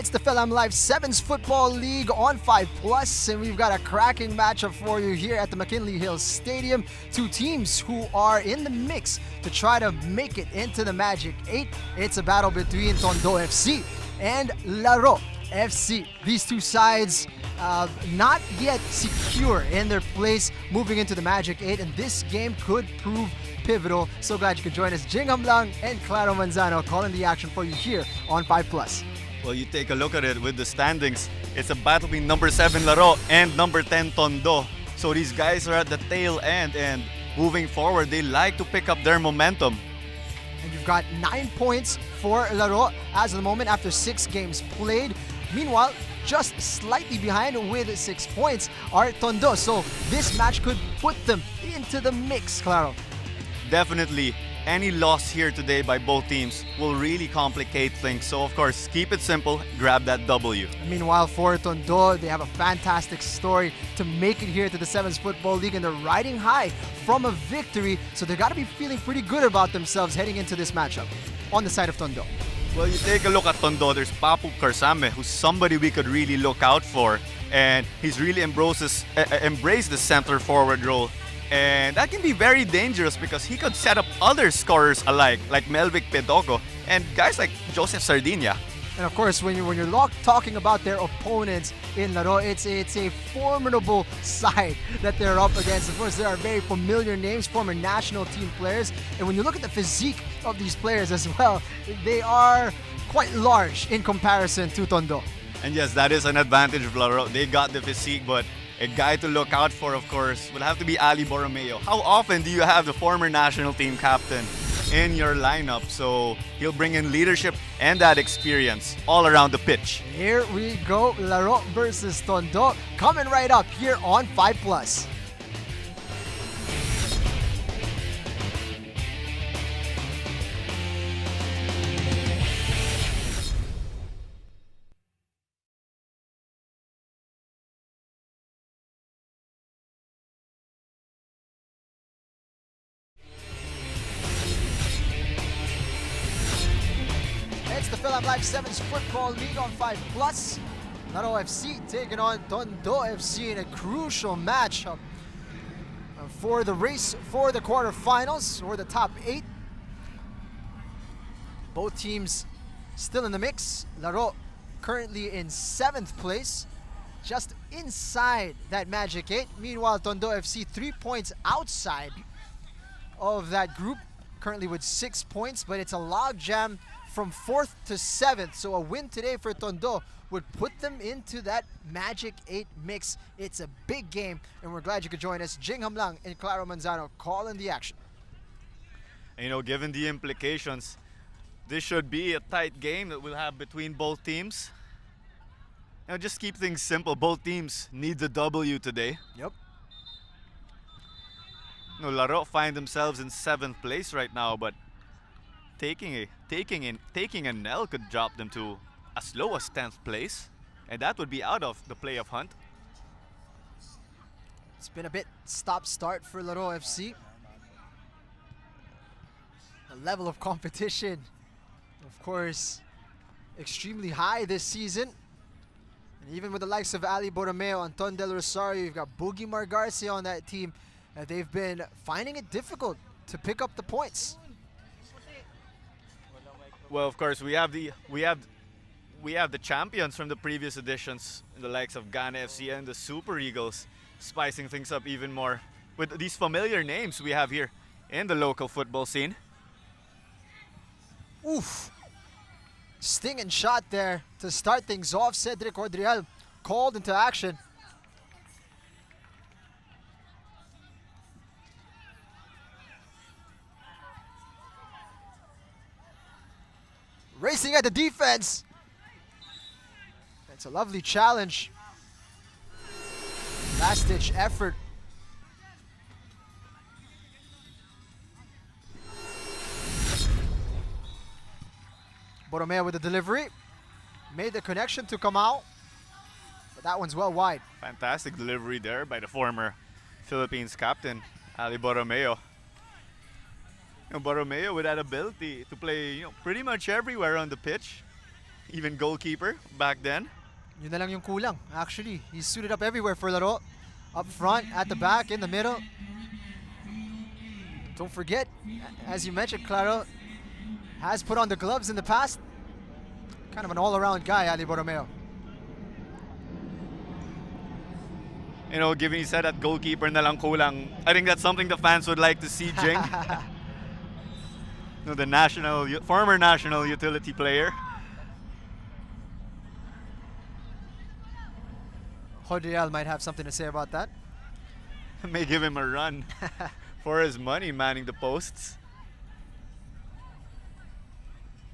It's the Philam Live 7's Football League on 5 Plus, and we've got a cracking matchup for you here at the McKinley Hills Stadium. Two teams who are in the mix to try to make it into the Magic 8. It's a battle between Tondo FC and Laro FC. These two sides not yet secure in their place moving into the Magic 8, and this game could prove pivotal. So glad you could join us. Jingham Lang and Claro Manzano calling the action for you here on 5 Plus. Well, you take a look at it with the standings. It's a battle between number 7 Laro and number 10 Tondo. So these guys are at the tail end, and moving forward, they like to pick up their momentum. And you've got 9 points for Laro as of the moment after 6 games played. Meanwhile, just slightly behind with 6 points are Tondo. So this match could put them into the mix, Claro. Definitely, any loss here today by both teams will really complicate things. So, of course, keep it simple, grab that W. Meanwhile, for Tondo, they have a fantastic story to make it here to the 7's Football League, and they're riding high from a victory. So they got to be feeling pretty good about themselves heading into this matchup on the side of Tondo. Well, you take a look at Tondo, there's Papu Karsame, who's somebody we could really look out for. And he's really embraced the center forward role. And that can be very dangerous because he could set up other scorers alike, like Melvic Pedogo and guys like Joseph Sardinia. And of course, when you're talking about their opponents in Laro, it's a formidable side that they're up against. Of course, there are very familiar names, former national team players. And when you look at the physique of these players as well, they are quite large in comparison to Tondo. And yes, that is an advantage of Laro. They got the physique, but a guy to look out for, of course, will have to be Ali Borromeo. How often do you have the former national team captain in your lineup? So he'll bring in leadership and that experience all around the pitch. Here we go, Laro versus Tondo, coming right up here on 5 Plus. It's the Philam Live 7's Football League on 5 Plus. Laro FC taking on Tondo FC in a crucial matchup for the race for the quarterfinals or the top 8. Both teams still in the mix. Laro currently in 7th place, just inside that Magic 8. Meanwhile, Tondo FC 3 points outside of that group, currently with 6 points, but it's a logjam from 4th to 7th. So a win today for Tondo would put them into that Magic 8 mix. It's a big game, and we're glad you could join us. Jingham Lang and Claro Manzano calling the action. And, you know, given the implications, this should be a tight game that we'll have between both teams. Now, just keep things simple. Both teams need the W today. Yep. You know, Laro find themselves in 7th place right now, but taking an L could drop them to as low as 10th place, and that would be out of the playoff hunt. It's been a bit stop-start for Laro FC. The level of competition, of course, extremely high this season. And even with the likes of Ali Borromeo, Anton Del Rosario, you've got Boogie Margarcia on that team. They've been finding it difficult to pick up the points. Well, of course, we have the champions from the previous editions, the likes of Ghana FC and the Super Eagles, spicing things up even more with these familiar names we have here in the local football scene. Oof. Stinging shot there to start things off. Cedric Rodriel called into action. Racing at the defense. It's a lovely challenge. Last-ditch effort. Borromeo with the delivery. Made the connection to Kamau, but that one's well wide. Fantastic delivery there by the former Philippines captain, Ali Borromeo. Borromeo with that ability to play, pretty much everywhere on the pitch. even goalkeeper back then. Yun na lang yung kulang. Actually, he's suited up everywhere for Laro. Up front, at the back, in the middle. Don't forget, as you mentioned, Claro has put on the gloves in the past. Kind of an all-around guy, Ali Borromeo. You know, given he said that goalkeeper na lang kulang, I think that's something the fans would like to see, Jing. You know, the former national utility player. Hodrial might have something to say about that. May give him a run for his money manning the posts.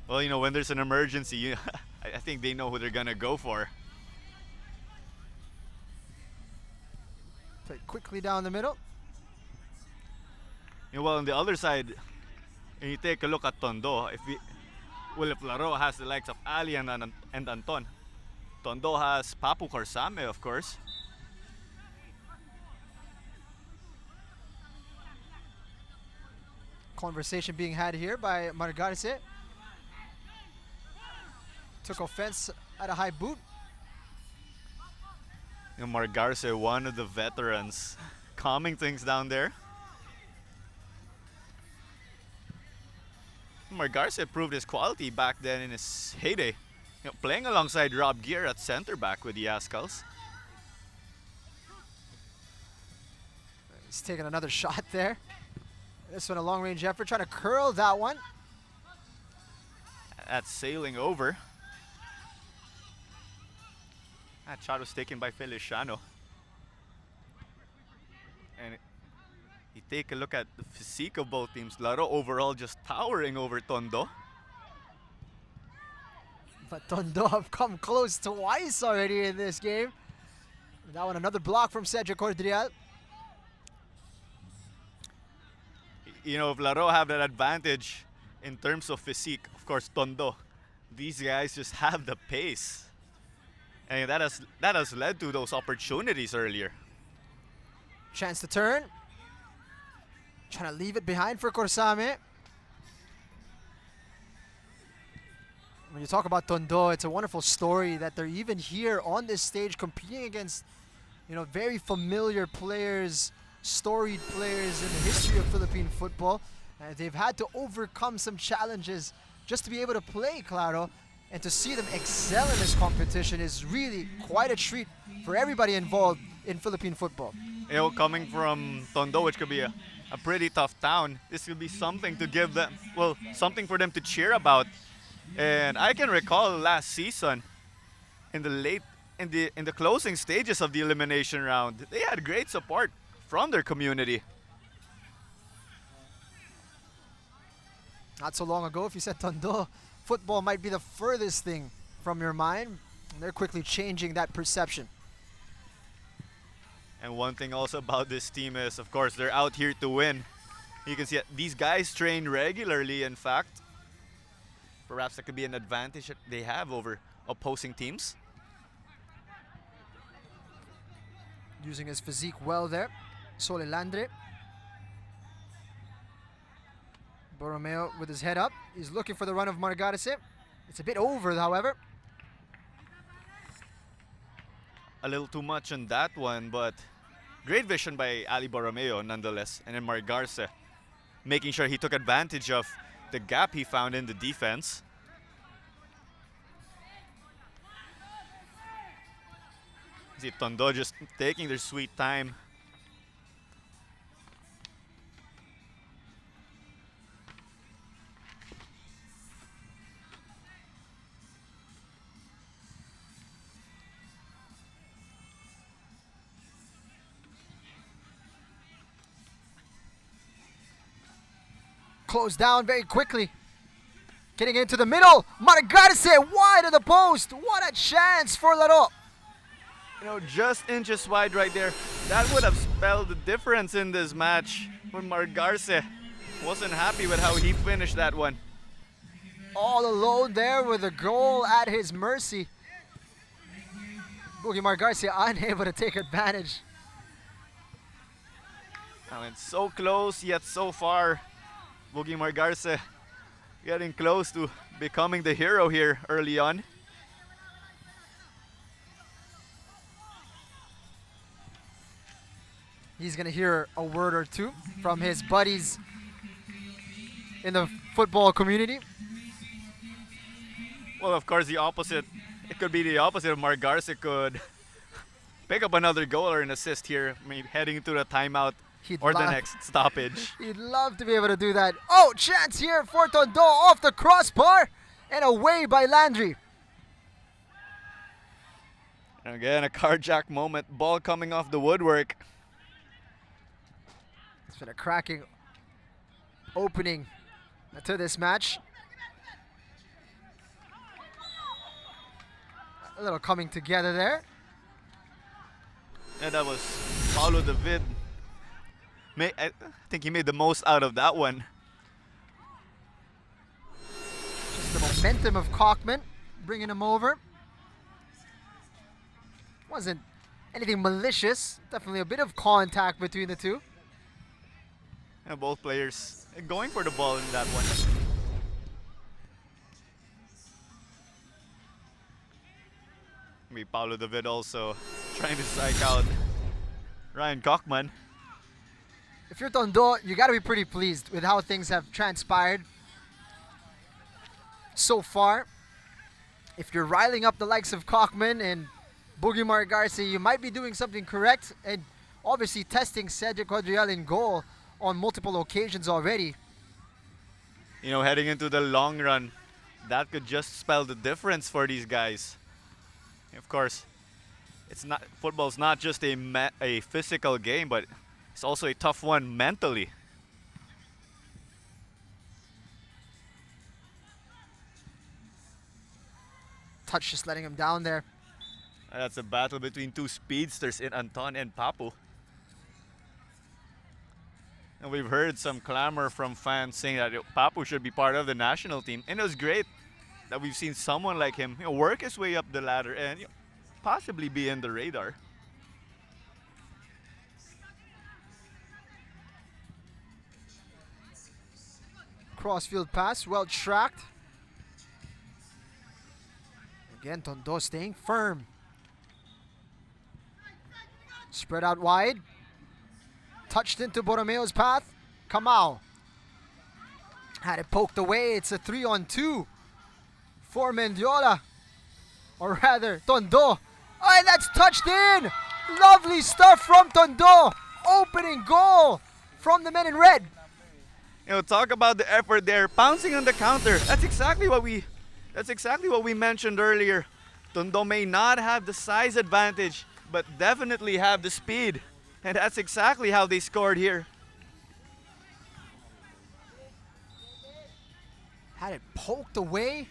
Well, you know, when there's an emergency, I think they know who they're gonna go for. Played quickly down the middle. You know, well, on the other side, when you take a look at Tondo, if Laro has the likes of Ali and Anton, Tondo has Papu Korsame, of course. Conversation being had here by Margarse. Took offense at a high boot. You know, Margarse, one of the veterans, calming things down there. Margarse proved his quality back then in his heyday. You know, playing alongside Rob Gear at center back with the Ascals. He's taking another shot there. This one a long-range effort, trying to curl that one. That's sailing over. That shot was taken by Feliciano. And you take a look at the physique of both teams. Laro overall just towering over Tondo. But Tondo have come close twice already in this game. That one another block from Cedric Cordrial. You know, if Laro have that advantage in terms of physique, of course Tondo, these guys just have the pace. And that has led to those opportunities earlier. Chance to turn. Trying to leave it behind for Korsame. When you talk about Tondo, it's a wonderful story that they're even here on this stage competing against, you know, very familiar players, storied players in the history of Philippine football. They've had to overcome some challenges just to be able to play, Claro. And to see them excel in this competition is really quite a treat for everybody involved in Philippine football. You know, coming from Tondo, which could be a pretty tough town, this could be something to give them, well, something for them to cheer about. And I can recall last season, in the closing stages of the elimination round, they had great support from their community. Not so long ago, if you said Tondo, football might be the furthest thing from your mind. And they're quickly changing that perception. And one thing also about this team is, of course, they're out here to win. You can see that these guys train regularly, in fact. Perhaps that could be an advantage that they have over opposing teams. Using his physique well there. Solelandre. Borromeo with his head up. He's looking for the run of Margarse. It's a bit over, however. A little too much on that one, but great vision by Ali Borromeo nonetheless. And then Margarse making sure he took advantage of the gap he found in the defense. See Tondo just taking their sweet time. Closed down very quickly. Getting into the middle. Margarse wide of the post. What a chance for Laro. You know, just inches wide right there. That would have spelled the difference in this match when Margarse wasn't happy with how he finished that one. All alone there with a goal at his mercy. Boogie Margarse unable to take advantage. I mean, so close yet so far. Boogie Margarse getting close to becoming the hero here early on. He's going to hear a word or two from his buddies in the football community. Well, of course, the opposite. It could be the opposite of Mark Garza could pick up another goal or an assist here, maybe heading into the timeout or the next stoppage. He'd love to be able to do that. Oh, chance here for Tondo off the crossbar and away by Landry. And again, a carjack moment. Ball coming off the woodwork. It's been a cracking opening to this match. A little coming together there. And that was Paulo David. I think he made the most out of that one. Just the momentum of Cockman bringing him over. Wasn't anything malicious. Definitely a bit of contact between the two. And both players going for the ball in that one. Maybe Paulo David also trying to psych out Ryan Cockman. If you're Tondo, you got to be pretty pleased with how things have transpired so far. If you're riling up the likes of Cockman and Boogie Mark Garcia, you might be doing something correct, and obviously testing Cedric Quadriel in goal on multiple occasions already. You know, heading into the long run, that could just spell the difference for these guys. Of course, football's not just a physical game, but it's also a tough one mentally. Touch just letting him down there. That's a battle between two speedsters in Anton and Papu. And we've heard some clamor from fans saying that Papu should be part of the national team. And it was great that we've seen someone like him work his way up the ladder and possibly be in the radar. Crossfield pass, well tracked. Again, Tondo staying firm. Spread out wide. Touched into Boromeo's path. Kamau had it poked away. It's a 3-on-2 for Mendiola. Or rather, Tondo. Oh, and that's touched in. Lovely stuff from Tondo. Opening goal from the men in red. Talk about the effort there, pouncing on the counter. That's exactly what we mentioned earlier. Tondo may not have the size advantage, but definitely have the speed. And that's exactly how they scored here. Had it poked away,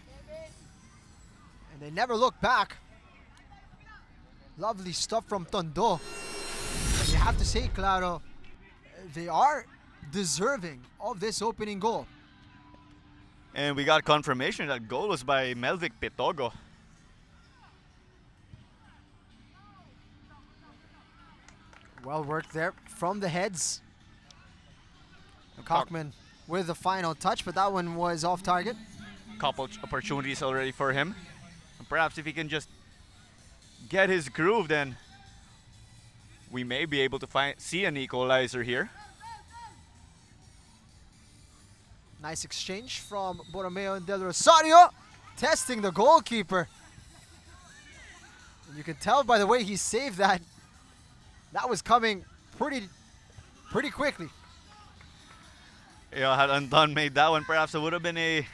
and they never looked back. Lovely stuff from Tondo. You have to say, Claro, they are deserving of this opening goal. And we got confirmation that goal was by Melvic Pitogo. Well worked there from the heads. Cockman with the final touch, but that one was off target. Couple opportunities already for him. And perhaps if he can just get his groove, then we may be able to see an equalizer here. Nice exchange from Borromeo and Del Rosario, testing the goalkeeper. And you can tell by the way he saved that, that was coming pretty quickly. Had Anton made that one, perhaps it would have been a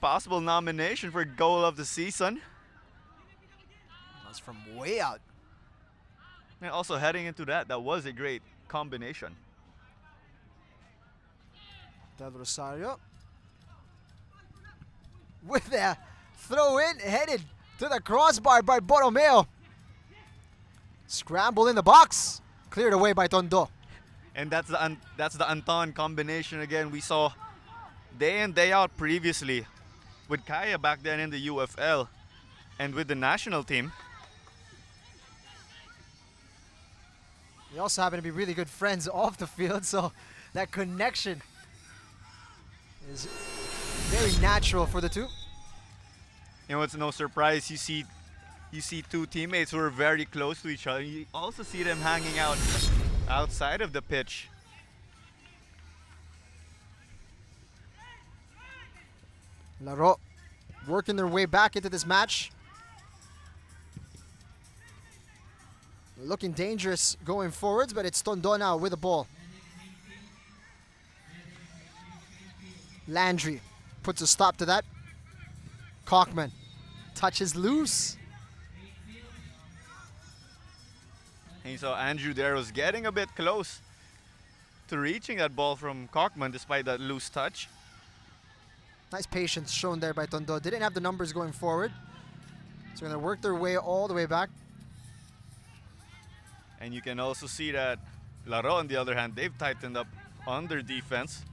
possible nomination for goal of the season. That's from way out. And also heading into that was a great combination. Del Rosario with a throw in, headed to the crossbar by Borromeo. Scramble in the box, cleared away by Tondo. And that's the Anton combination again. We saw day in, day out previously with Kaya back then in the UFL and with the national team. They also happen to be really good friends off the field, so that connection is very natural for the two. It's no surprise you see two teammates who are very close to each other. You also see them hanging out outside of the pitch. Laro working their way back into this match. Looking dangerous going forwards, but it's Tondo now with the ball. Landry puts a stop to that. Cockman touches loose. And you saw Andrew there was getting a bit close to reaching that ball from Cockman despite that loose touch. Nice patience shown there by Tondo. Didn't have the numbers going forward. So they're going to work their way all the way back. And you can also see that Laro, on the other hand, they've tightened up on their defense.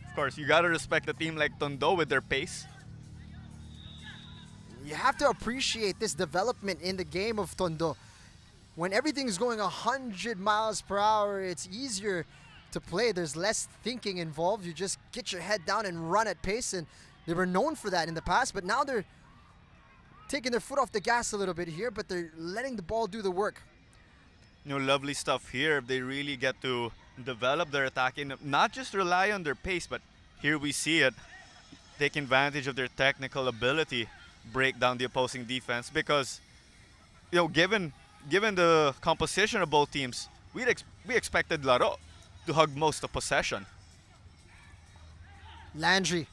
Of course, you got to respect a team like Tondo with their pace. You have to appreciate this development in the game of Tondo. When everything's going 100 miles per hour, it's easier to play. There's less thinking involved. You just get your head down and run at pace, and they were known for that in the past, but now they're taking their foot off the gas a little bit here, but they're letting the ball do the work. You know, lovely stuff here. They really get to develop their attack and not just rely on their pace, but here we see it. Take advantage of their technical ability, break down the opposing defense, because, you know, given the composition of both teams, we expected Laro to hug most of possession. Landry.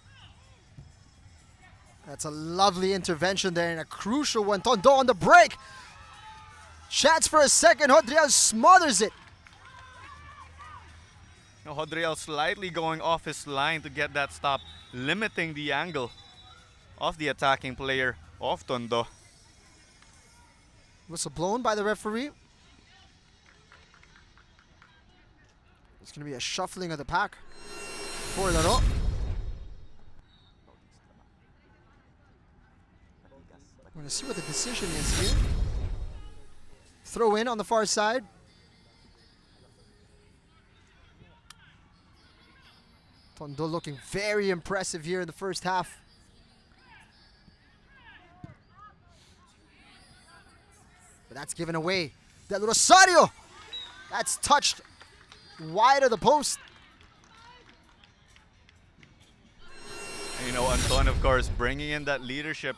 That's a lovely intervention there and a crucial one. Tondo on the break. Chance for a second. Hodriel smothers it. Now Hodriel slightly going off his line to get that stop, limiting the angle of the attacking player of Tondo. Whistle blown by the referee. It's going to be a shuffling of the pack for Laro. We're going to see what the decision is here. Throw in on the far side. Tondo looking very impressive here in the first half. But that's given away. Del Rosario! That's touched wide of the post. And, you know, Anton, of course, bringing in that leadership.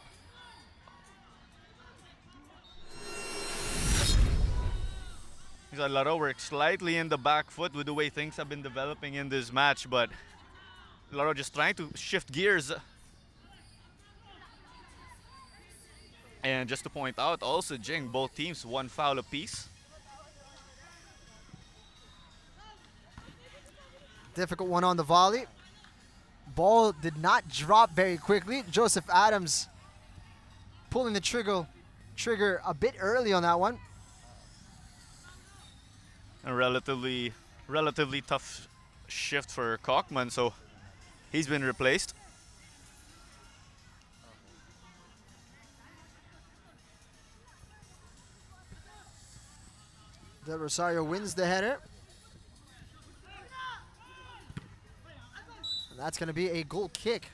Laro worked slightly in the back foot with the way things have been developing in this match, but Laro just trying to shift gears. And just to point out, also, Jing, both teams, one foul apiece. Difficult one on the volley. Ball did not drop very quickly. Joseph Adams pulling the trigger a bit early on that one. A relatively tough shift for Cockman, so he's been replaced. Del Rosario wins the header. And that's going to be a goal kick.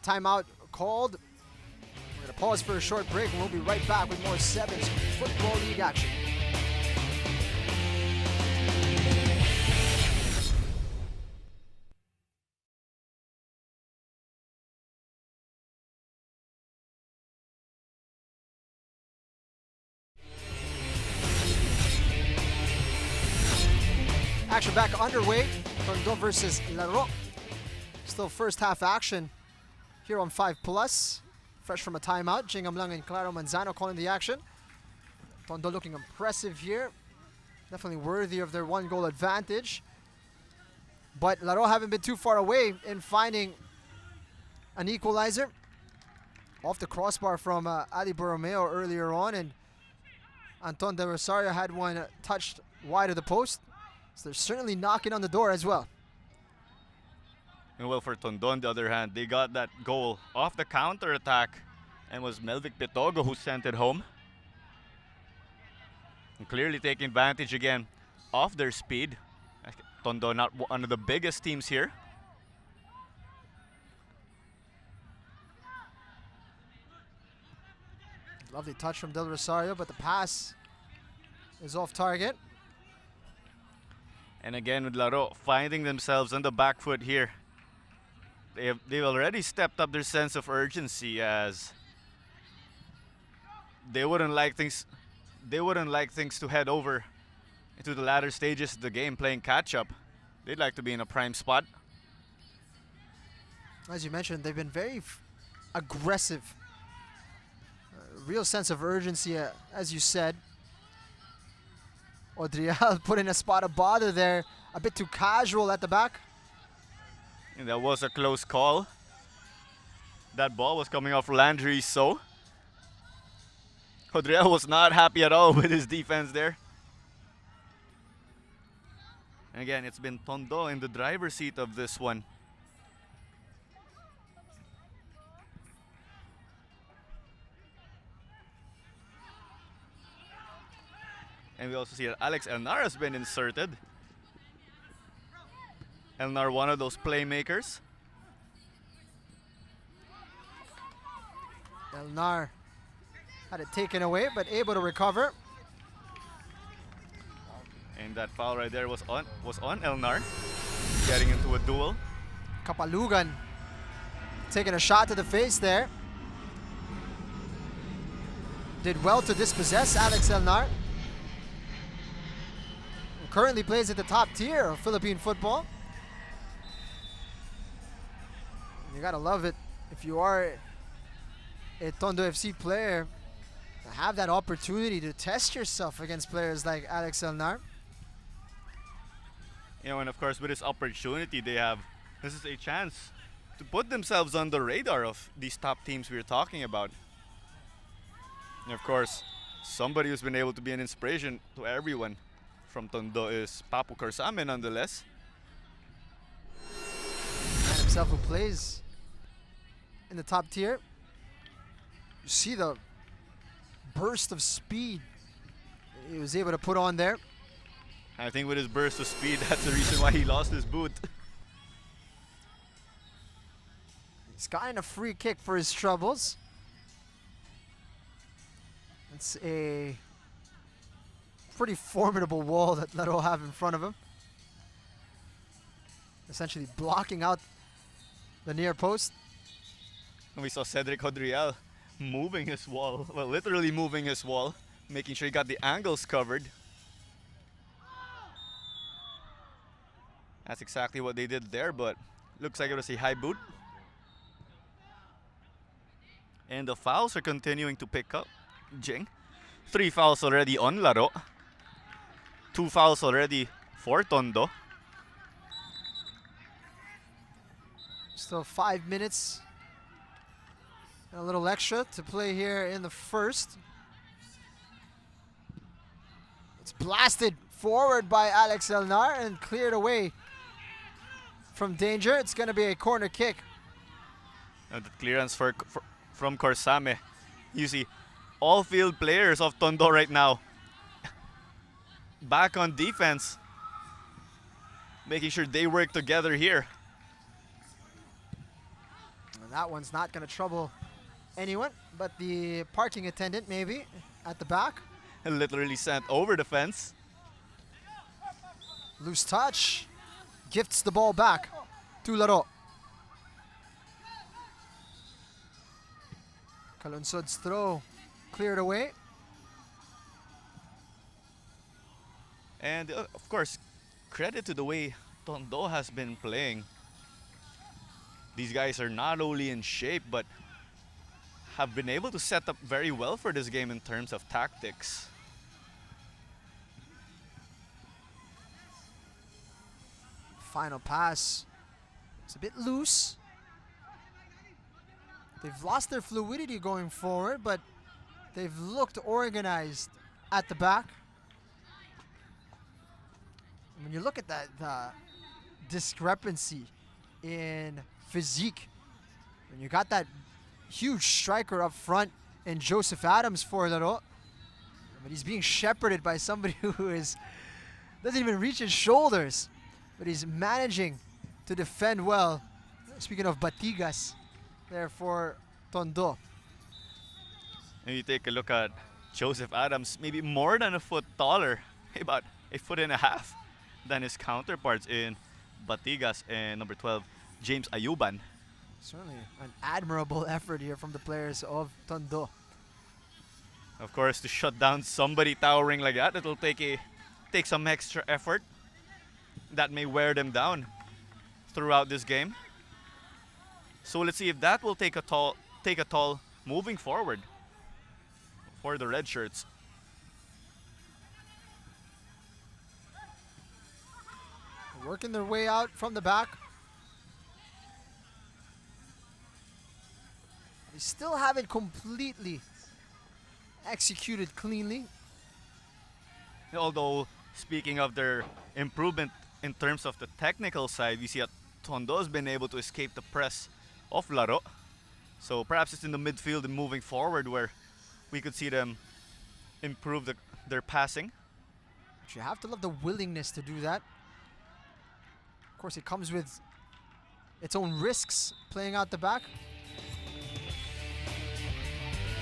Timeout called. We're going to pause for a short break and we'll be right back with more 7's Football League action. Action back underway. Tondo versus Laro. Still first half action here on 5+. Fresh from a timeout. Jingam Lang and Claro Manzano calling the action. Tondo looking impressive here. Definitely worthy of their 1-goal advantage. But Laro haven't been too far away in finding an equalizer. Off the crossbar from Ali Borromeo earlier on. And Anton De Rosario had one touched wide of the post. So they're certainly knocking on the door as well. And well, for Tondo, on the other hand, they got that goal off the counter-attack, and was Melvic Pitogo who sent it home. And clearly taking advantage again of their speed. Tondo not one of the biggest teams here. Lovely touch from Del Rosario, but the pass is off target. And again with Laro finding themselves on the back foot here. They've already stepped up their sense of urgency, as they wouldn't like things to head over into the latter stages of the game playing catch up. They'd like to be in a prime spot. As you mentioned, they've been very aggressive. Real sense of urgency, as you said. Odriel put in a spot of bother there, a bit too casual at the back. And that was a close call. That ball was coming off Landry's so. Odriel was not happy at all with his defense there. And again, it's been Tondo in the driver's seat of this one. And we also see that Alex Elnar has been inserted. Elnar, one of those playmakers. Elnar had it taken away, but able to recover. And that foul right there was on Elnar, getting into a duel. Kapalugan taking a shot to the face there. Did well to dispossess Alex Elnar. Currently plays at the top tier of Philippine football. You gotta love it if you are a Tondo FC player to have that opportunity to test yourself against players like Alex Elnar. You know, and of course with this opportunity they have, this is a chance to put themselves on the radar of these top teams we were talking about. And of course, somebody who's been able to be an inspiration to everyone from Tondo is Papu Karsame nonetheless. Man himself who plays in the top tier. You see the burst of speed he was able to put on there. I think with his burst of speed, that's the reason why he lost his boot. He's gotten a free kick for his troubles. It's a pretty formidable wall that Laro have in front of him. Essentially blocking out the near post. And we saw Cedric Odriel moving his wall, well, literally moving his wall, making sure he got the angles covered. That's exactly what they did there, but looks like it was a high boot. And the fouls are continuing to pick up. Jing. 3 fouls already on Laro. 2 fouls already for Tondo. Still 5 minutes and a little extra to play here in the first. It's blasted forward by Alex Elnar and cleared away from danger. It's going to be a corner kick. And the clearance from Karsame. You see, all field players of Tondo right now back on defense, making sure they work together here. And that one's not going to trouble anyone but the parking attendant maybe at the back. And literally sent over the fence. Loose touch. Gifts the ball back to Laro. Kalunsod's throw cleared away. And of course, credit to the way Tondo has been playing. These guys are not only in shape, but have been able to set up very well for this game in terms of tactics. Final pass. It's a bit loose. They've lost their fluidity going forward, but they've looked organized at the back. When you look at that, the discrepancy in physique, when you got that huge striker up front in Joseph Adams for Laro, but he's being shepherded by somebody who doesn't even reach his shoulders, but he's managing to defend well. Speaking of Batigas, there for Tondo. And you take a look at Joseph Adams, maybe more than a foot taller, about a foot and a half than his counterparts in Batigas and number 12, James Ayuban. Certainly an admirable effort here from the players of Tondo. Of course, to shut down somebody towering like that, it'll take some extra effort. That may wear them down throughout this game. So let's see if that will take a toll moving forward for the red shirts. Working their way out from the back. They still haven't completely executed cleanly. Although, speaking of their improvement in terms of the technical side, we see that Tondo has been able to escape the press of Laro. So perhaps it's in the midfield and moving forward where we could see them improve their passing. But you have to love the willingness to do that. Of course, it comes with its own risks playing out the back.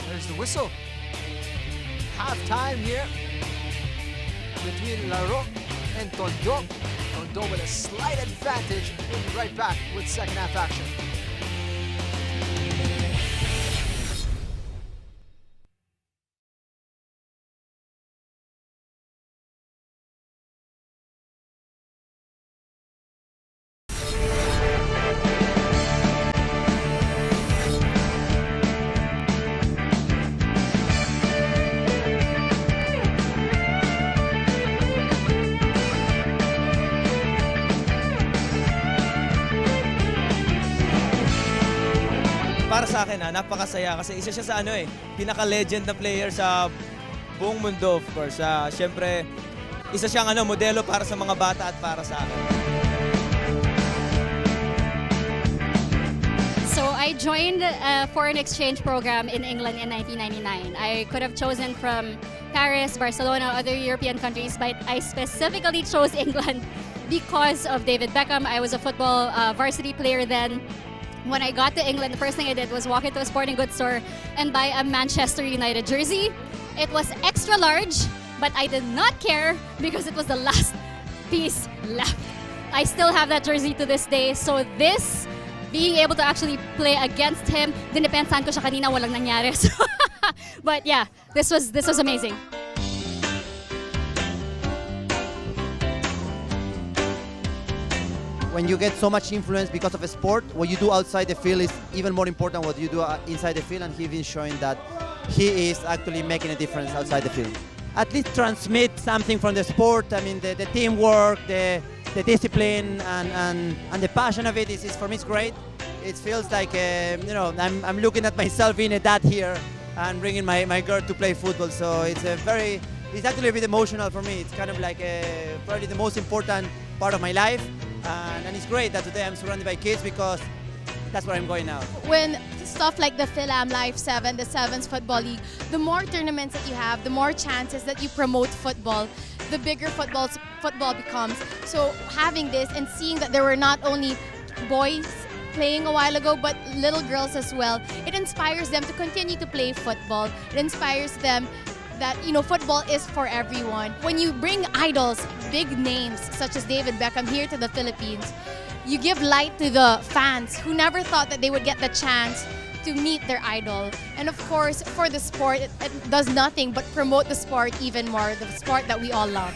There's the whistle. Half time here between Laro and Tondo. Tondo with a slight advantage. We'll be right back with second half action. Para sa akin napakasaya kasi isa siya sa pinaka-legend na player sa buong mundo, of course. Siyempre, isa siyang modelo para sa mga bata at para sa akin. So I joined a foreign exchange program in England in 1999. I could have chosen from Paris, Barcelona, other European countries, but I specifically chose England because of David Beckham. I was a football varsity player then. When I got to England, the first thing I did was walk into a sporting goods store and buy a Manchester United jersey. It was extra large, but I did not care because it was the last piece left. I still have that jersey to this day. So this, being able to actually play against him, dinipensahan ko siya kanina, walang nangyari. So but yeah, this was amazing. When you get so much influence because of a sport, what you do outside the field is even more important what you do inside the field, and he's been showing that he is actually making a difference outside the field. At least transmit something from the sport. I mean, the teamwork, the discipline, and the passion of it is for me, it's great. It feels like, I'm looking at myself being a dad here and bringing my girl to play football. So it's actually a bit emotional for me. It's kind of like probably the most important part of my life. And it's great that today I'm surrounded by kids because that's where I'm going now. When stuff like the Philam Life 7, the 7's Football League, the more tournaments that you have, the more chances that you promote football, the bigger football becomes. So having this and seeing that there were not only boys playing a while ago, but little girls as well, it inspires them to continue to play football. It inspires them that football is for everyone. When you bring idols, big names such as David Beckham here to the Philippines, you give light to the fans who never thought that they would get the chance to meet their idol. And of course, for the sport, it does nothing but promote the sport even more, the sport that we all love.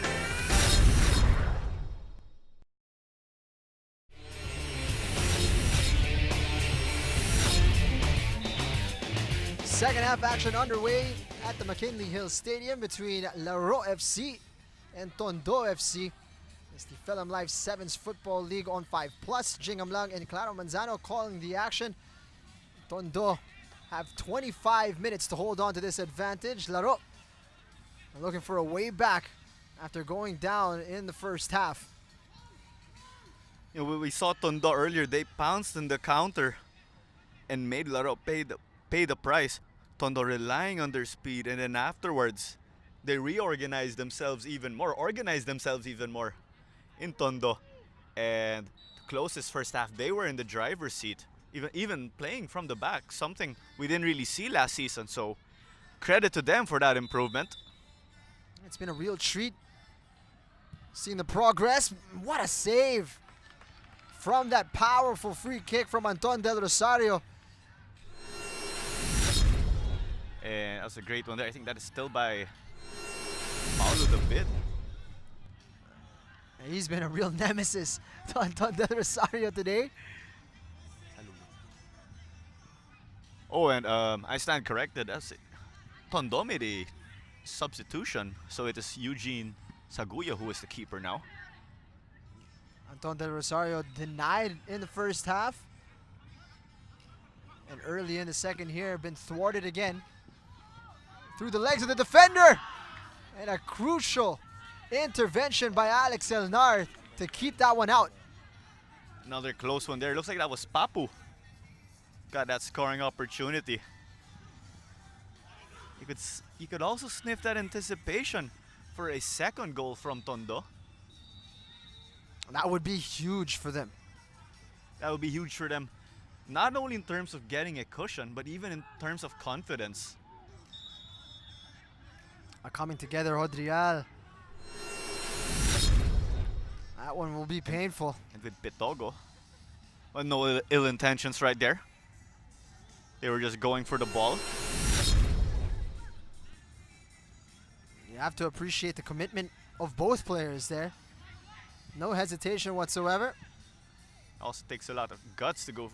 Second half action underway at the McKinley Hill Stadium between Laro FC and Tondo FC. It's the Philam Life 7's Football League on 5+. Jingam Lang and Claro Manzano calling the action. Tondo have 25 minutes to hold on to this advantage. Laro are looking for a way back after going down in the first half. We saw Tondo earlier. They pounced on the counter and made Laro pay the price. Tondo relying on their speed, and then afterwards they organized themselves even more in Tondo. And the closest first half, they were in the driver's seat, even playing from the back, something we didn't really see last season. So credit to them for that improvement. It's been a real treat seeing the progress. What a save from that powerful free kick from Anton Del Rosario. And that was a great one there. I think that is still by Paulo David. He's been a real nemesis to Anton Del Rosario today. Oh, and I stand corrected. That's it. Tondo made a substitution, so it is Eugene Saguya who is the keeper now. Anton Del Rosario denied in the first half. And early in the second here, been thwarted again. Through the legs of the defender. And a crucial intervention by Alex Elnar to keep that one out. Another close one there. Looks like that was Papu. Got that scoring opportunity. You could also sniff that anticipation for a second goal from Tondo. That would be huge for them. That would be huge for them, not only in terms of getting a cushion, but even in terms of confidence. Coming together, Rodrial. That one will be painful. And with Pitogo, well, no ill intentions right there. They were just going for the ball. You have to appreciate the commitment of both players there. No hesitation whatsoever. Also takes a lot of guts to go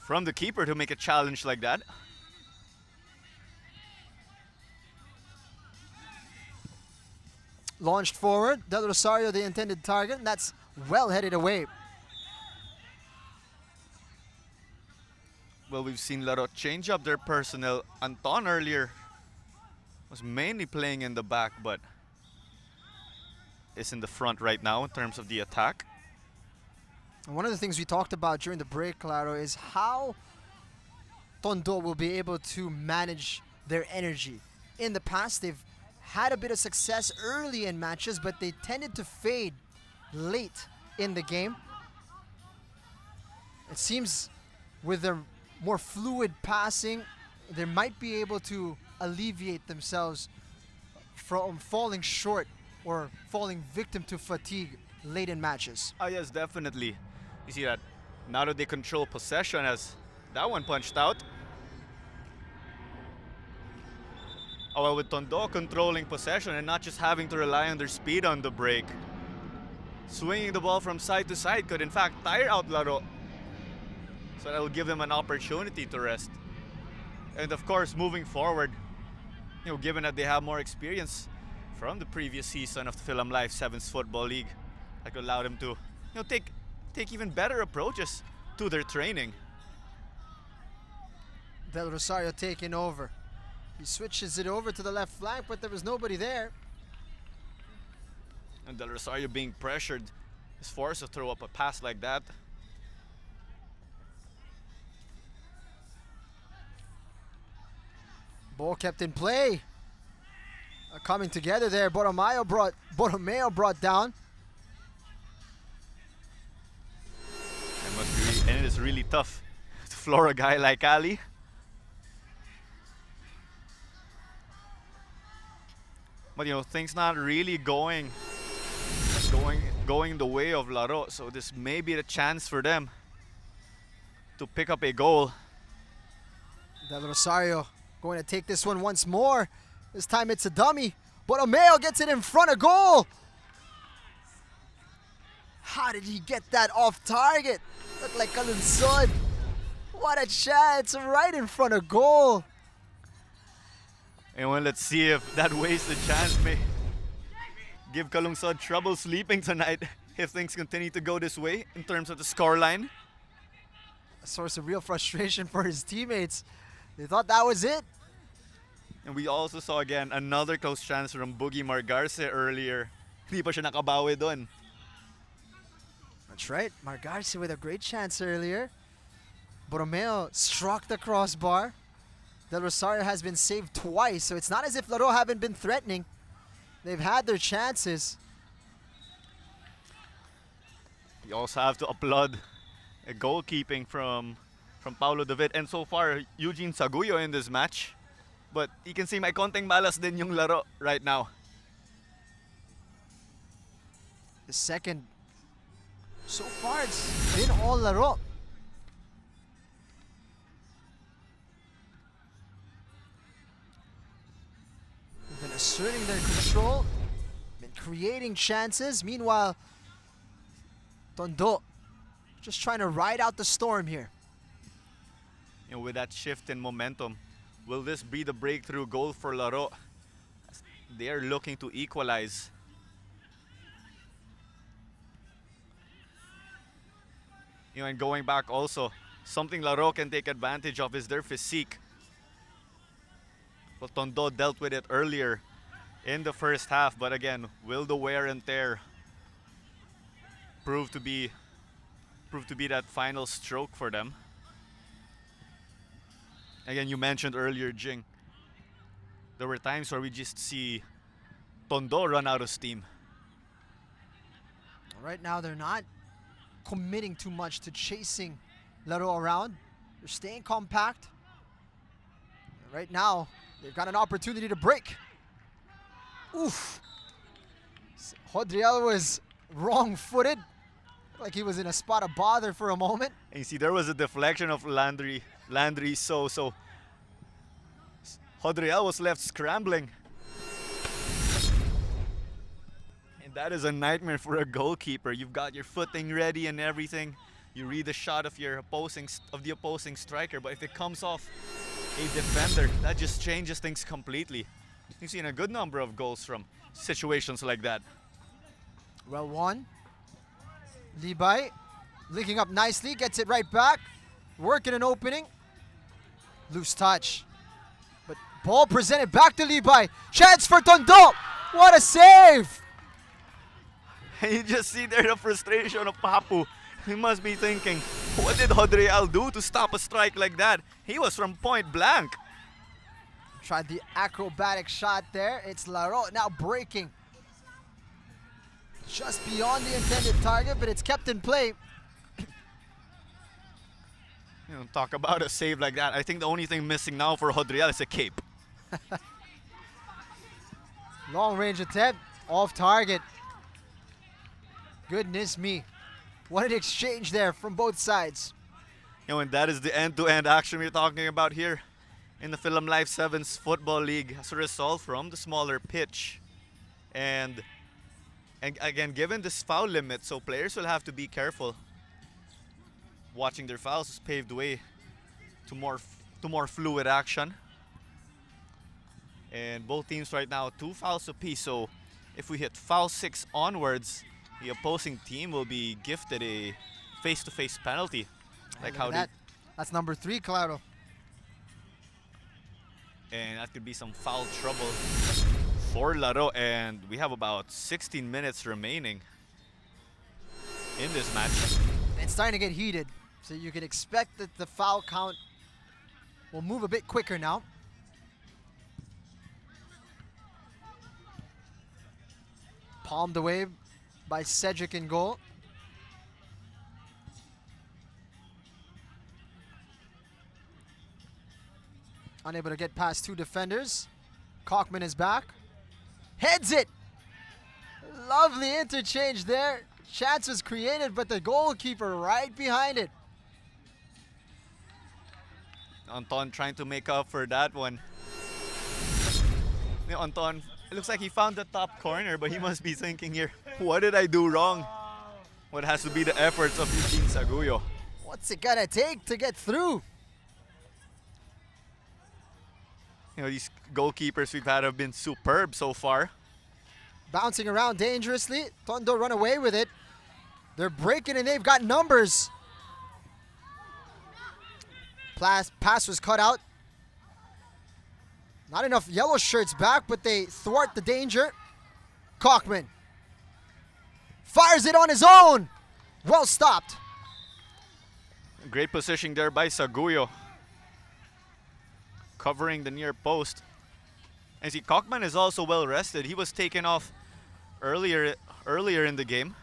from the keeper to make a challenge like that. Launched forward, Del Rosario the intended target, and that's well headed away. Well, we've seen Laro change up their personnel. Anton earlier was mainly playing in the back, but is in the front right now in terms of the attack. And one of the things we talked about during the break, Laro, is how Tondo will be able to manage their energy. In the past, they've had a bit of success early in matches, but they tended to fade late in the game. It seems with their more fluid passing, they might be able to alleviate themselves from falling short or falling victim to fatigue late in matches. Oh yes, definitely. You see that now that they control possession, as that one punched out. Oh, well, with Tondo controlling possession and not just having to rely on their speed on the break. Swinging the ball from side to side could in fact tire out Laro. So that will give them an opportunity to rest. And of course, moving forward, given that they have more experience from the previous season of the Philam Life 7's Football League, that could allow them to take even better approaches to their training. Del Rosario taking over. He switches it over to the left flank, but there was nobody there. And Del Rosario being pressured is forced to throw up a pass like that. Ball kept in play. Coming together there. Borromeo brought down. And it is really tough to floor a guy like Ali. But things not really going the way of Laro, so this may be the chance for them to pick up a goal. Del Rosario going to take this one once more. This time it's a dummy. Borromeo gets it in front of goal. How did he get that off target? Looked like Kalunsod. What a chance, right in front of goal. And well, let's see if that wasted chance may give Kalungsod trouble sleeping tonight if things continue to go this way in terms of the scoreline. A source of real frustration for his teammates. They thought that was it. And we also saw again another close chance from Boogie Margarce earlier. Hindi pa siya nakabawi doon. That's right, Margarce with a great chance earlier. Borromeo struck the crossbar. Del Rosario has been saved twice, so it's not as if Laro haven't been threatening. They've had their chances. You also have to applaud a goalkeeping from Paulo David, and so far Eugene Saguyo in this match. But you can see may konting malas din yung laro right now. The second, so far it's been all Laro. They've been asserting their control, been creating chances. Meanwhile, Tondo just trying to ride out the storm here. You know, with that shift in momentum, will this be the breakthrough goal for Laro? They are looking to equalize. You know, and going back also, something Laro can take advantage of is their physique. Well, Tondo dealt with it earlier in the first half, but again, will the wear and tear prove to be that final stroke for them? Again, you mentioned earlier, Jing, there were times where we just see Tondo run out of steam. Right now, they're not committing too much to chasing Laro around. They're staying compact. Right now, they've got an opportunity to break. Oof. Hodriel was wrong-footed. Like he was in a spot of bother for a moment. And you see, there was a deflection of Landry. So Hodriel was left scrambling. And that is a nightmare for a goalkeeper. You've got your footing ready and everything. You read the shot of the opposing striker, but if it comes off a defender, that just changes things completely. You've seen a good number of goals from situations like that. Well won. Libay linking up nicely, gets it right back. Working an opening. Loose touch. But ball presented back to Libay. Chance for Tondo. What a save! And you just see there the frustration of Papu. He must be thinking, what did Hodriel do to stop a strike like that? He was from point blank. Tried the acrobatic shot there. It's Laro now breaking. Just beyond the intended target, but it's kept in play. You know, talk about a save like that. I think the only thing missing now for Hodriel is a cape. Long range attempt, off target. Goodness me. What an exchange there from both sides. You know, and that is the end-to-end action we're talking about here in the Philam Life 7's Football League as a result from the smaller pitch. And again, given this foul limit, so players will have to be careful. Watching their fouls has paved the way to more fluid action. And both teams right now 2 fouls apiece. So if we hit foul 6 onwards, the opposing team will be gifted a face-to-face penalty. Like how that's number 3, Claro. And that could be some foul trouble for Laro. And we have about 16 minutes remaining in this match. It's starting to get heated, so you can expect that the foul count will move a bit quicker now. Palmed away by Cedric in goal. Unable to get past 2 defenders. Kochman is back. Heads it! Lovely interchange there. Chance was created, but the goalkeeper right behind it. Anton trying to make up for that one. You know, Anton, it looks like he found the top corner, but he must be thinking here, what did I do wrong? What has to be the efforts of Eugene Saguyo? What's it gonna take to get through? You know, these goalkeepers we've had have been superb so far. Bouncing around dangerously. Tondo run away with it. They're breaking and they've got numbers. Pass was cut out. Not enough yellow shirts back, but they thwart the danger. Kochman fires it on his own. Well stopped. Great positioning there by Saguyo. Covering the near post. And see, Kochman is also well rested. He was taken off earlier in the game.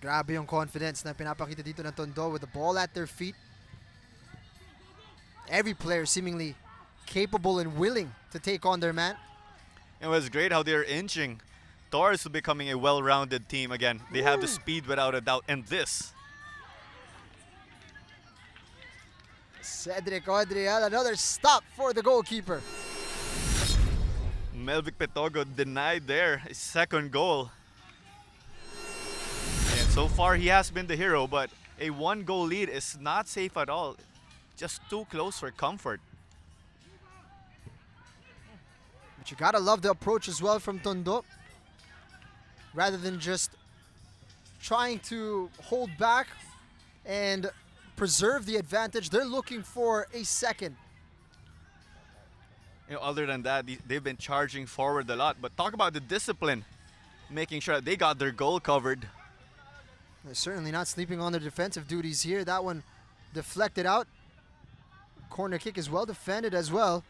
Grabe yung confidence na pinapakita dito ng Tondo with the ball at their feet. every player seemingly capable and willing to take on their man. It was great how they're inching towards becoming a well-rounded team again. They have the speed without a doubt. And this, Cedric Odriel, another stop for the goalkeeper. Melvic Petogo denied there his second goal. And so far he has been the hero, but a 1-goal lead is not safe at all. Just too close for comfort. But you gotta love the approach as well from Tondo. Rather than just trying to hold back and preserve the advantage, they're looking for a second. You know, other than that, they've been charging forward a lot. But talk about the discipline, making sure that they got their goal covered. They're certainly not sleeping on their defensive duties here. That one deflected out. Corner kick is well defended as well,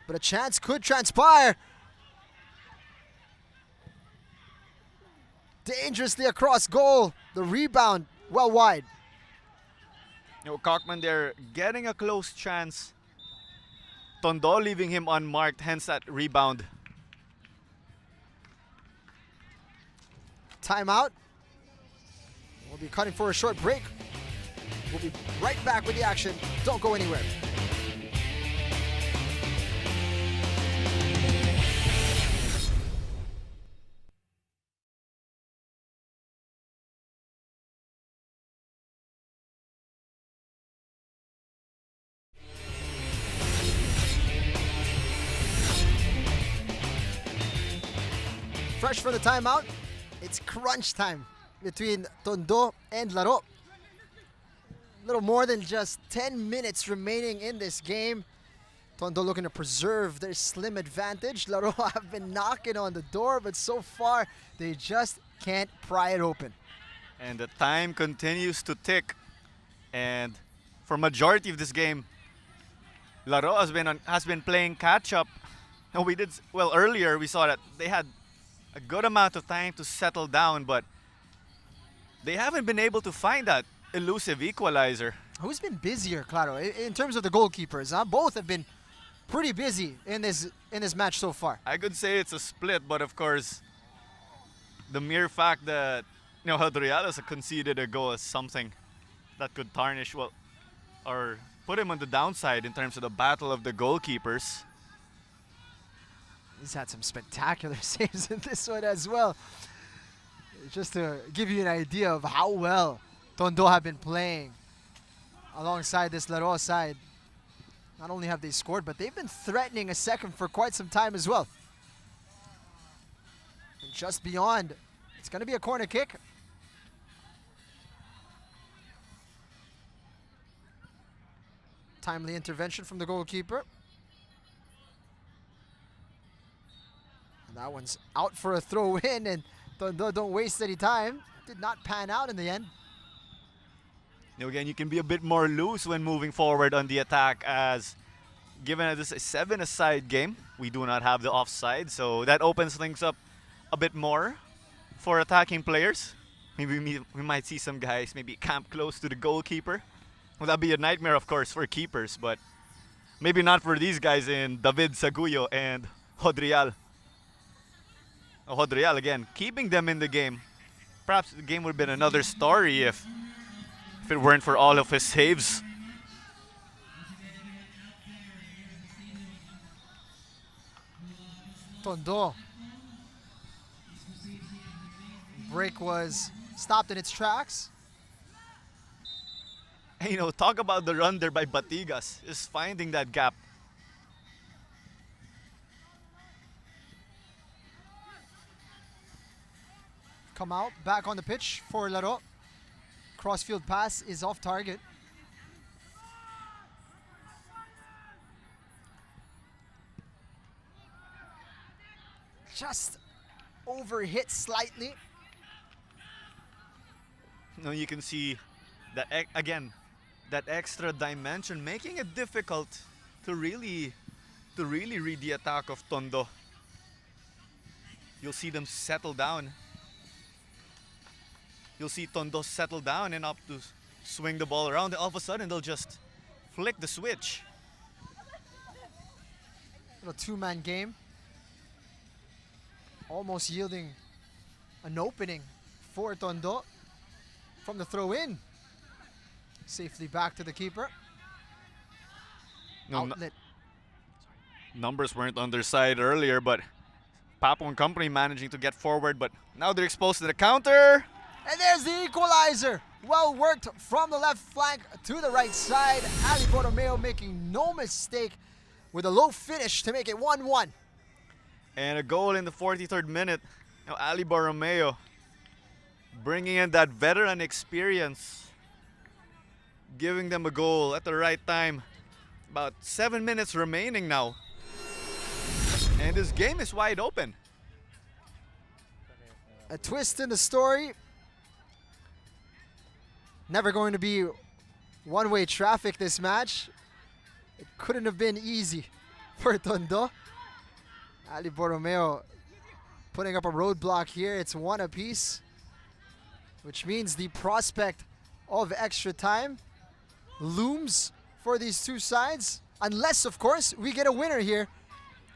but a chance could transpire. Dangerously across goal. The rebound well wide. You know, Cockman there getting a close chance. Tondo leaving him unmarked, hence that rebound. Timeout. We'll be cutting for a short break. We'll be right back with the action. Don't go anywhere. Fresh from the timeout, it's crunch time between Tondo and Laro. A little more than just 10 minutes remaining in this game. Tondo looking to preserve their slim advantage. Laro have been knocking on the door, but so far they just can't pry it open. And the time continues to tick. And for majority of this game, Laro has been playing catch up. And we did well earlier. We saw that they had a good amount of time to settle down, but they haven't been able to find that elusive equalizer. Who's been busier, Claro, in terms of the goalkeepers? Huh? Both have been pretty busy in this match so far. I could say it's a split, but of course, the mere fact that Hadrialas conceded a goal is something that could tarnish, well, or put him on the downside in terms of the battle of the goalkeepers. He's had some spectacular saves in this one as well. Just to give you an idea of how well Tondo have been playing alongside this Laro side. Not only have they scored, but they've been threatening a second for quite some time as well. And just beyond, it's going to be a corner kick. Timely intervention from the goalkeeper. And that one's out for a throw in, and Tondo don't waste any time. Did not pan out in the end. Again, you can be a bit more loose when moving forward on the attack, as given that this is a 7-a-side game, we do not have the offside, so that opens things up a bit more for attacking players. Maybe we might see some guys maybe camp close to the goalkeeper. Well, that'd be a nightmare, of course, for keepers, but maybe not for these guys in David Saguyo and Hodrial. Hodrial, again, keeping them in the game. Perhaps the game would have been another story if it weren't for all of his saves. Tondo. Break was stopped in its tracks. And, talk about the run there by Batigas, just finding that gap. Come out, back on the pitch for Laro. Crossfield pass is off target. Just overhit slightly. You can see that again, that extra dimension, making it difficult to really read the attack of Tondo. You'll see them settle down. You'll see Tondo settle down and up to swing the ball around. And all of a sudden, they'll just flick the switch. Little two-man game. Almost yielding an opening for Tondo from the throw-in. Safely back to the keeper. No, Outlet. numbers weren't on their side earlier, but Papo and company managing to get forward, but now they're exposed to the counter. And there's the equalizer. Well worked from the left flank to the right side. Ali Borromeo making no mistake with a low finish to make it 1-1. And a goal in the 43rd minute. Now Ali Borromeo bringing in that veteran experience, giving them a goal at the right time. About 7 minutes remaining now. And this game is wide open. A twist in the story. Never going to be one-way traffic this match. It couldn't have been easy for Tondo. Ali Borromeo putting up a roadblock here. It's one apiece, which means the prospect of extra time looms for these two sides. Unless, of course, we get a winner here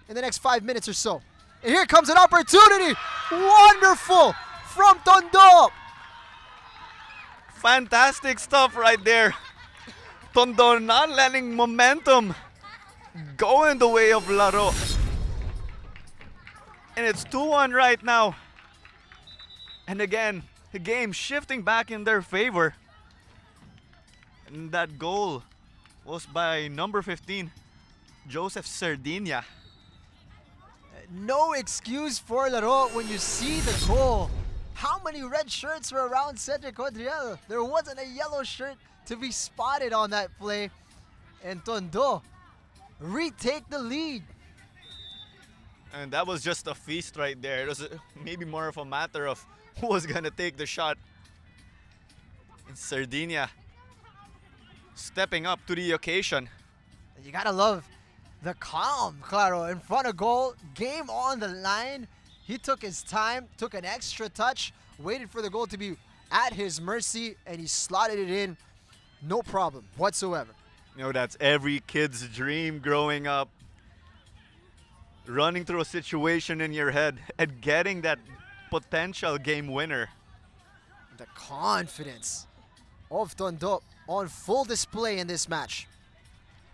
in the next 5 minutes or so. And here comes an opportunity. Wonderful from Tondo. Fantastic stuff right there. Tondo not letting momentum go in the way of Laro. And it's 2-1 right now. And again, the game shifting back in their favor. And that goal was by number 15, Joseph Sardinia. No excuse for Laro when you see the goal. How many red shirts were around Cedric Quadriel? There wasn't a yellow shirt to be spotted on that play. And Tondo retake the lead. And that was just a feast right there. It was maybe more of a matter of who was going to take the shot. And Sardinia stepping up to the occasion. You gotta love the calm, Claro, in front of goal, game on the line. He took his time, took an extra touch, waited for the goal to be at his mercy, and he slotted it in. No problem whatsoever. You know, that's every kid's dream growing up. Running through a situation in your head and getting that potential game winner. The confidence of Tondo on full display in this match.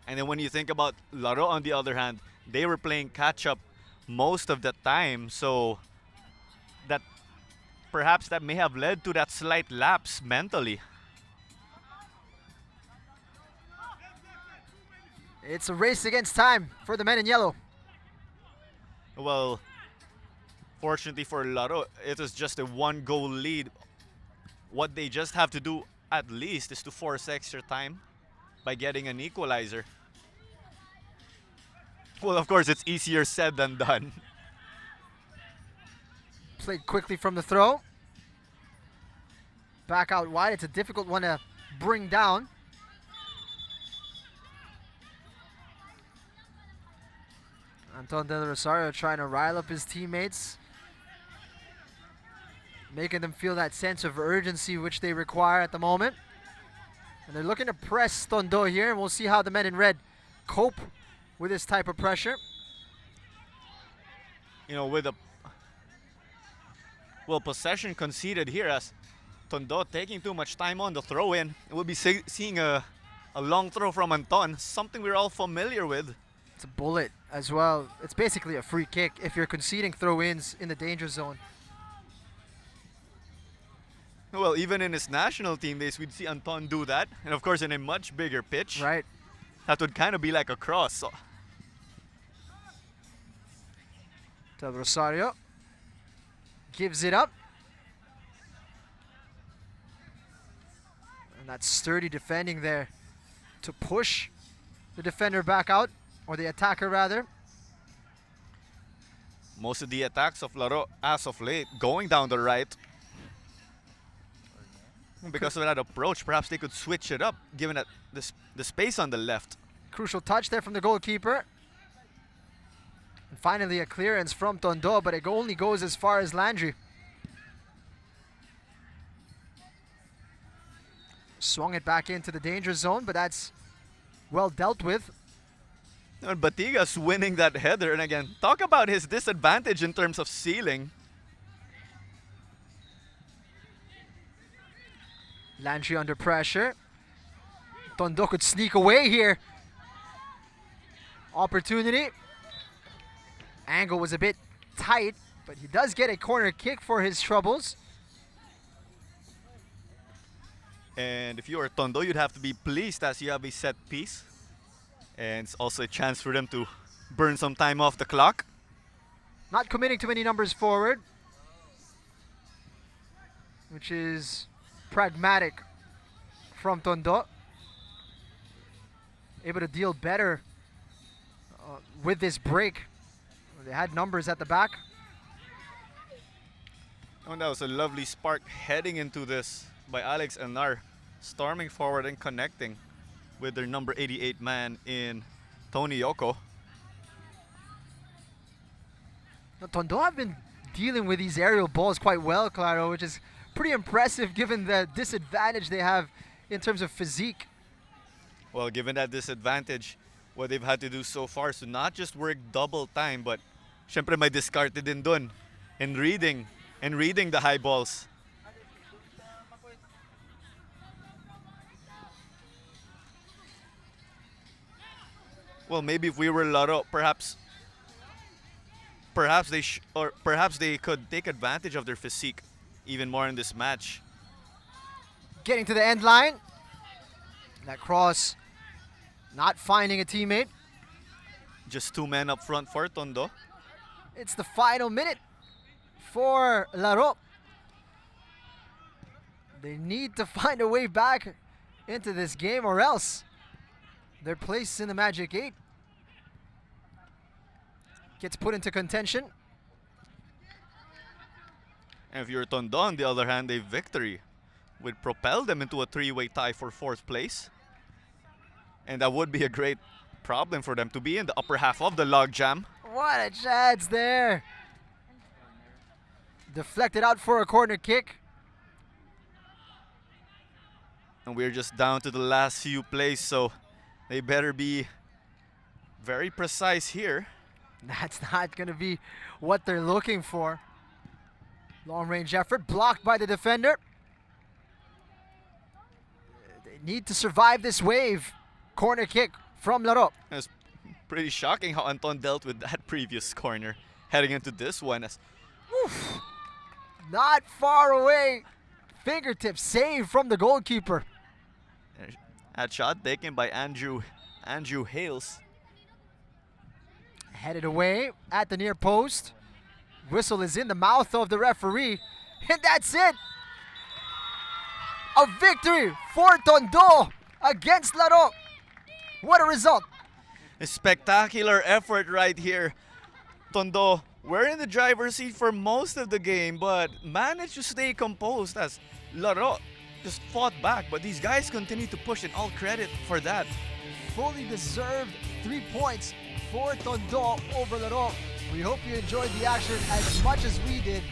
And then when you think about Laro, on the other hand, they were playing catch-up most of the time, so that perhaps that may have led to that slight lapse mentally. It's a race against time for the men in yellow. Well, fortunately for Laro, it was just a one-goal lead. What they just have to do at least is to force extra time by getting an equalizer. Well, of course, it's easier said than done. Played quickly from the throw. Back out wide. It's a difficult one to bring down. Anton Del Rosario trying to rile up his teammates, making them feel that sense of urgency which they require at the moment. And they're looking to press Tondo here, and we'll see how the men in red cope with this type of pressure. You know, with a possession conceded here as Tondo taking too much time on the throw-in. We'll be seeing a long throw from Anton, something we're all familiar with. It's a bullet as well. It's basically a free kick if you're conceding throw-ins in the danger zone. Well, even in his national team days, we'd see Anton do that. And of course, in a much bigger pitch, Right. that would kind of be like a cross. So Del Rosario gives it up. And that sturdy defending there to push the defender back out, or the attacker rather. most of the attacks of Laro as of late going down the right. Because of that approach, perhaps they could switch it up, given that the space on the left. Crucial touch there from the goalkeeper. And finally a clearance from Tondo, but it only goes as far as Landry. Swung it back into the danger zone, but that's well dealt with. And Batigas winning that header. And again, talk about his disadvantage in terms of ceiling. Landry under pressure. Tondo could sneak away here. Opportunity. Angle was a bit tight, but he does get a corner kick for his troubles. And if you are Tondo, you'd have to be pleased as you have a set piece. And it's also a chance for them to burn some time off the clock. Not committing too many numbers forward, which is pragmatic from Tondo. Able to deal better with this break. They had numbers at the back. Oh, that was a lovely spark heading into this by Alex and Nar, storming forward and connecting with their number 88 man in Tony Yoko. Now, Tondo have been dealing with these aerial balls quite well, Claro, which is pretty impressive given the disadvantage they have in terms of physique. Well, given that disadvantage, what they've had to do so far is to not just work double time, but syempre may discarded din dun in reading the high balls. Well, maybe if we were Laro, perhaps they could take advantage of their physique even more in this match. Getting to the end line. That cross not finding a teammate. Just 2 men up front for Tondo. It's the final minute for Laro. They need to find a way back into this game or else their place in the Magic 8 gets put into contention. And if you're Tondo, on the other hand, a victory would propel them into a 3-way tie for 4th place. And that would be a great problem for them to be in the upper half of the logjam. What a chance there. Deflected out for a corner kick. And we're just down to the last few plays, so they better be very precise here. That's not going to be what they're looking for. Long range effort blocked by the defender. They need to survive this wave. Corner kick from Laro. It's pretty shocking how Anton dealt with that previous corner heading into this one. Oof. Not far away. Fingertip save from the goalkeeper. That shot taken by Andrew Hales. Headed away at the near post. Whistle is in the mouth of the referee. And that's it. A victory for Tondo against Laro. What a result. A spectacular effort right here. Tondo were in the driver's seat for most of the game, but managed to stay composed as Laro just fought back. But these guys continue to push, and all credit for that. Fully deserved 3 points for Tondo over Laro. We hope you enjoyed the action as much as we did.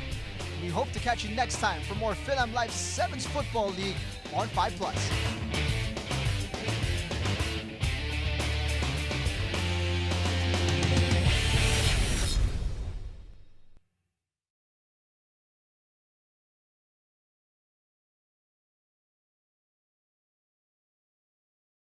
We hope to catch you next time for more Philam Live 7's Football League on 5+.